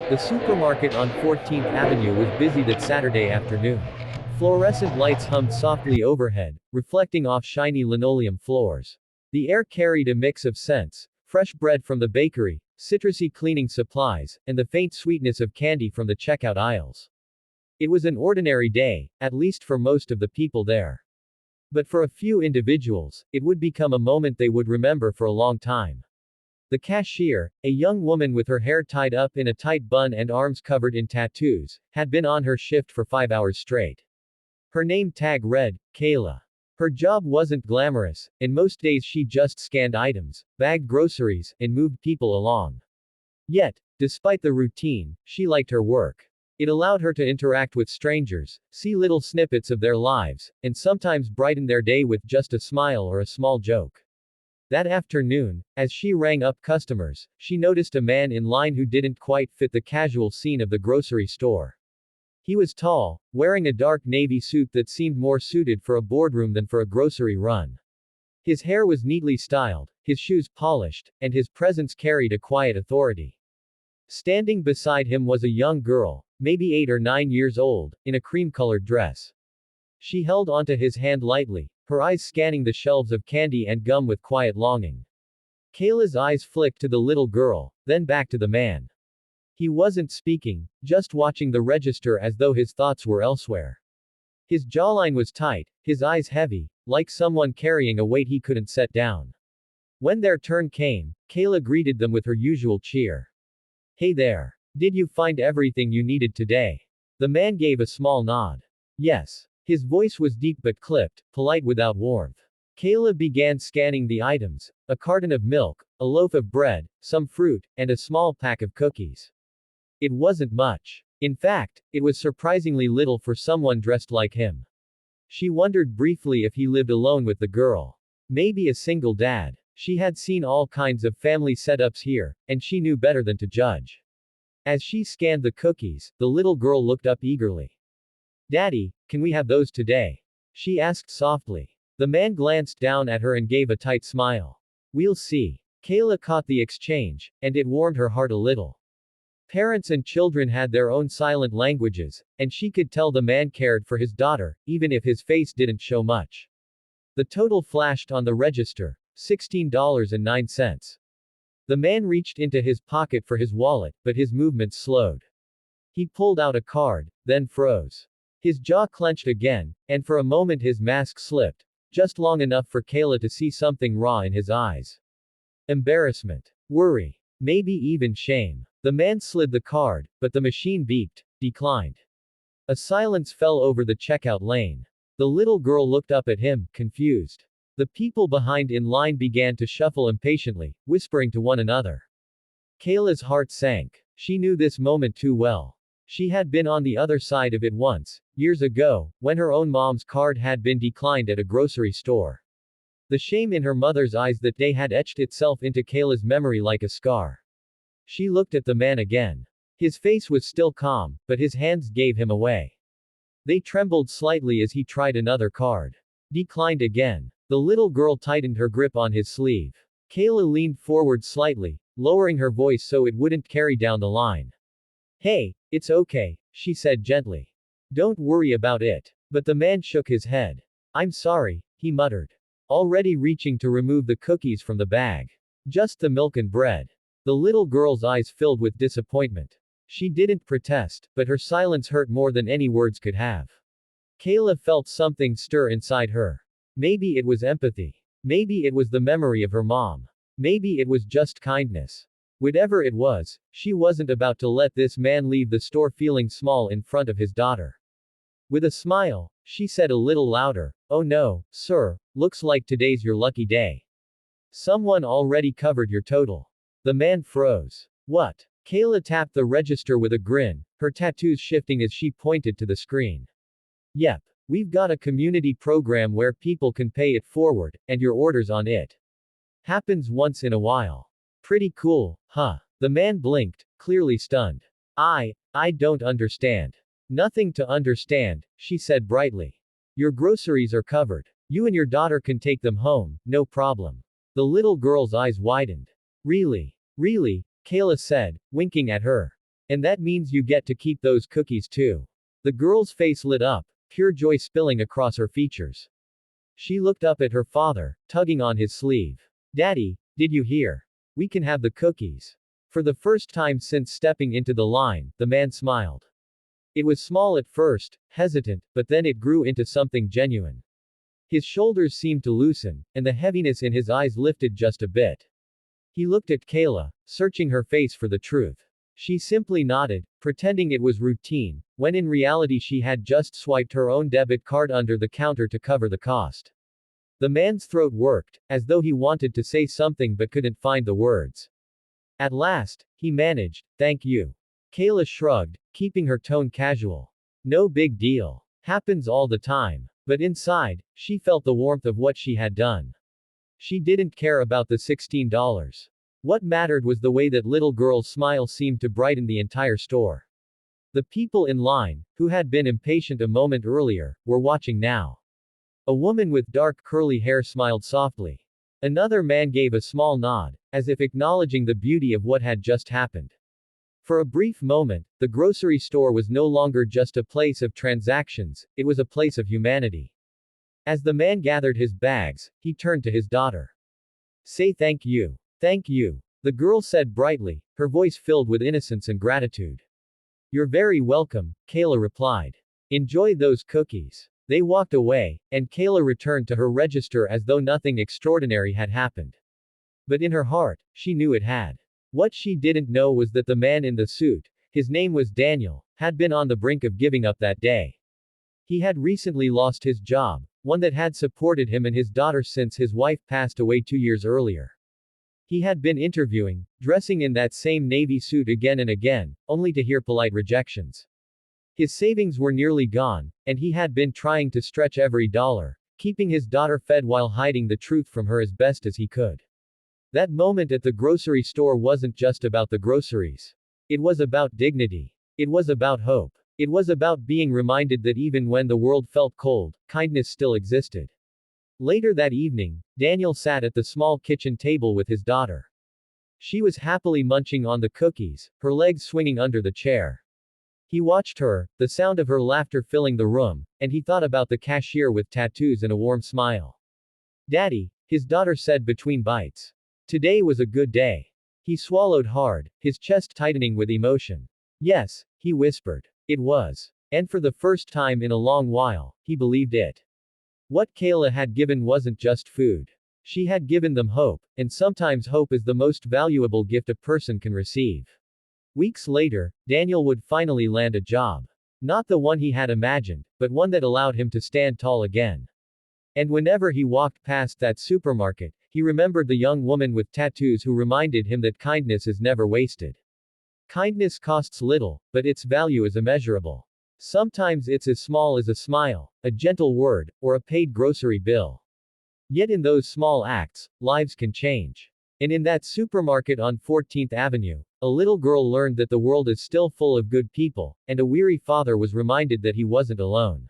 The supermarket on 14th Avenue was busy that Saturday afternoon. Fluorescent lights hummed softly overhead, reflecting off shiny linoleum floors. The air carried a mix of scents: fresh bread from the bakery, citrusy cleaning supplies, and the faint sweetness of candy from the checkout aisles. It was an ordinary day, at least for most of the people there. But for a few individuals, it would become a moment they would remember for a long time. The cashier, a young woman with her hair tied up in a tight bun and arms covered in tattoos, had been on her shift for 5 hours straight. Her name tag read, Kayla. Her job wasn't glamorous, and most days she just scanned items, bagged groceries, and moved people along. Yet, despite the routine, she liked her work. It allowed her to interact with strangers, see little snippets of their lives, and sometimes brighten their day with just a smile or a small joke. That afternoon, as she rang up customers, she noticed a man in line who didn't quite fit the casual scene of the grocery store. He was tall, wearing a dark navy suit that seemed more suited for a boardroom than for a grocery run. His hair was neatly styled, his shoes polished, and his presence carried a quiet authority. Standing beside him was a young girl, maybe 8 or 9 years old, in a cream-colored dress. She held onto his hand lightly, her eyes scanning the shelves of candy and gum with quiet longing. Kayla's eyes flicked to the little girl, then back to the man. He wasn't speaking, just watching the register as though his thoughts were elsewhere. His jawline was tight, his eyes heavy, like someone carrying a weight he couldn't set down. When their turn came, Kayla greeted them with her usual cheer. "Hey there. Did you find everything you needed today?" The man gave a small nod. "Yes." His voice was deep but clipped, polite without warmth. Kayla began scanning the items: a carton of milk, a loaf of bread, some fruit, and a small pack of cookies. It wasn't much. In fact, it was surprisingly little for someone dressed like him. She wondered briefly if he lived alone with the girl. Maybe a single dad. She had seen all kinds of family setups here, and she knew better than to judge. As she scanned the cookies, the little girl looked up eagerly. "Daddy, can we have those today?" she asked softly. The man glanced down at her and gave a tight smile. "We'll see." Kayla caught the exchange, and it warmed her heart a little. Parents and children had their own silent languages, and she could tell the man cared for his daughter, even if his face didn't show much. The total flashed on the register: $16.09. The man reached into his pocket for his wallet, but his movements slowed. He pulled out a card, then froze. His jaw clenched again, and for a moment his mask slipped, just long enough for Kayla to see something raw in his eyes. Embarrassment. Worry. Maybe even shame. The man slid the card, but the machine beeped, declined. A silence fell over the checkout lane. The little girl looked up at him, confused. The people behind in line began to shuffle impatiently, whispering to one another. Kayla's heart sank. She knew this moment too well. She had been on the other side of it once, years ago, when her own mom's card had been declined at a grocery store. The shame in her mother's eyes that day had etched itself into Kayla's memory like a scar. She looked at the man again. His face was still calm, but his hands gave him away. They trembled slightly as he tried another card. Declined again. The little girl tightened her grip on his sleeve. Kayla leaned forward slightly, lowering her voice so it wouldn't carry down the line. "Hey, it's okay," she said gently. "Don't worry about it." But the man shook his head. "I'm sorry," he muttered, already reaching to remove the cookies from the bag. "Just the milk and bread." The little girl's eyes filled with disappointment. She didn't protest, but her silence hurt more than any words could have. Kayla felt something stir inside her. Maybe it was empathy. Maybe it was the memory of her mom. Maybe it was just kindness. Whatever it was, she wasn't about to let this man leave the store feeling small in front of his daughter. With a smile, she said a little louder, "Oh no, sir, looks like today's your lucky day. Someone already covered your total." The man froze. "What?" Kayla tapped the register with a grin, her tattoos shifting as she pointed to the screen. "Yep. We've got a community program where people can pay it forward, and your order's on it. Happens once in a while. Pretty cool, huh?" The man blinked, clearly stunned. I don't understand." "Nothing to understand," she said brightly. "Your groceries are covered. You and your daughter can take them home, no problem." The little girl's eyes widened. Really? Really? Kayla said, winking at her. And that means you get to keep those cookies too. The girl's face lit up, pure joy spilling across her features. She looked up at her father, tugging on his sleeve. Daddy, did you hear? We can have the cookies. For the first time since stepping into the line, the man smiled. It was small at first, hesitant, but then it grew into something genuine. His shoulders seemed to loosen, and the heaviness in his eyes lifted just a bit. He looked at Kayla, searching her face for the truth. She simply nodded, pretending it was routine, when in reality she had just swiped her own debit card under the counter to cover the cost. The man's throat worked, as though he wanted to say something but couldn't find the words. At last, he managed, "Thank you." Kayla shrugged, keeping her tone casual. No big deal. Happens all the time. But inside, she felt the warmth of what she had done. She didn't care about the $16. What mattered was the way that little girl's smile seemed to brighten the entire store. The people in line, who had been impatient a moment earlier, were watching now. A woman with dark curly hair smiled softly. Another man gave a small nod, as if acknowledging the beauty of what had just happened. For a brief moment, the grocery store was no longer just a place of transactions, it was a place of humanity. As the man gathered his bags, he turned to his daughter. Say thank you. Thank you. The girl said brightly, her voice filled with innocence and gratitude. You're very welcome, Kayla replied. Enjoy those cookies. They walked away, and Kayla returned to her register as though nothing extraordinary had happened. But in her heart, she knew it had. What she didn't know was that the man in the suit, his name was Daniel, had been on the brink of giving up that day. He had recently lost his job, one that had supported him and his daughter since his wife passed away 2 years earlier. He had been interviewing, dressing in that same navy suit again and again, only to hear polite rejections. His savings were nearly gone, and he had been trying to stretch every dollar, keeping his daughter fed while hiding the truth from her as best as he could. That moment at the grocery store wasn't just about the groceries. It was about dignity. It was about hope. It was about being reminded that even when the world felt cold, kindness still existed. Later that evening, Daniel sat at the small kitchen table with his daughter. She was happily munching on the cookies, her legs swinging under the chair. He watched her, the sound of her laughter filling the room, and he thought about the cashier with tattoos and a warm smile. Daddy, his daughter said between bites. Today was a good day. He swallowed hard, his chest tightening with emotion. Yes, he whispered. It was. And for the first time in a long while, he believed it. What Kayla had given wasn't just food. She had given them hope, and sometimes hope is the most valuable gift a person can receive. Weeks later, Daniel would finally land a job. Not the one he had imagined, but one that allowed him to stand tall again. And whenever he walked past that supermarket, he remembered the young woman with tattoos who reminded him that kindness is never wasted. Kindness costs little, but its value is immeasurable. Sometimes it's as small as a smile, a gentle word, or a paid grocery bill. Yet in those small acts, lives can change. And in that supermarket on 14th Avenue, a little girl learned that the world is still full of good people, and a weary father was reminded that he wasn't alone.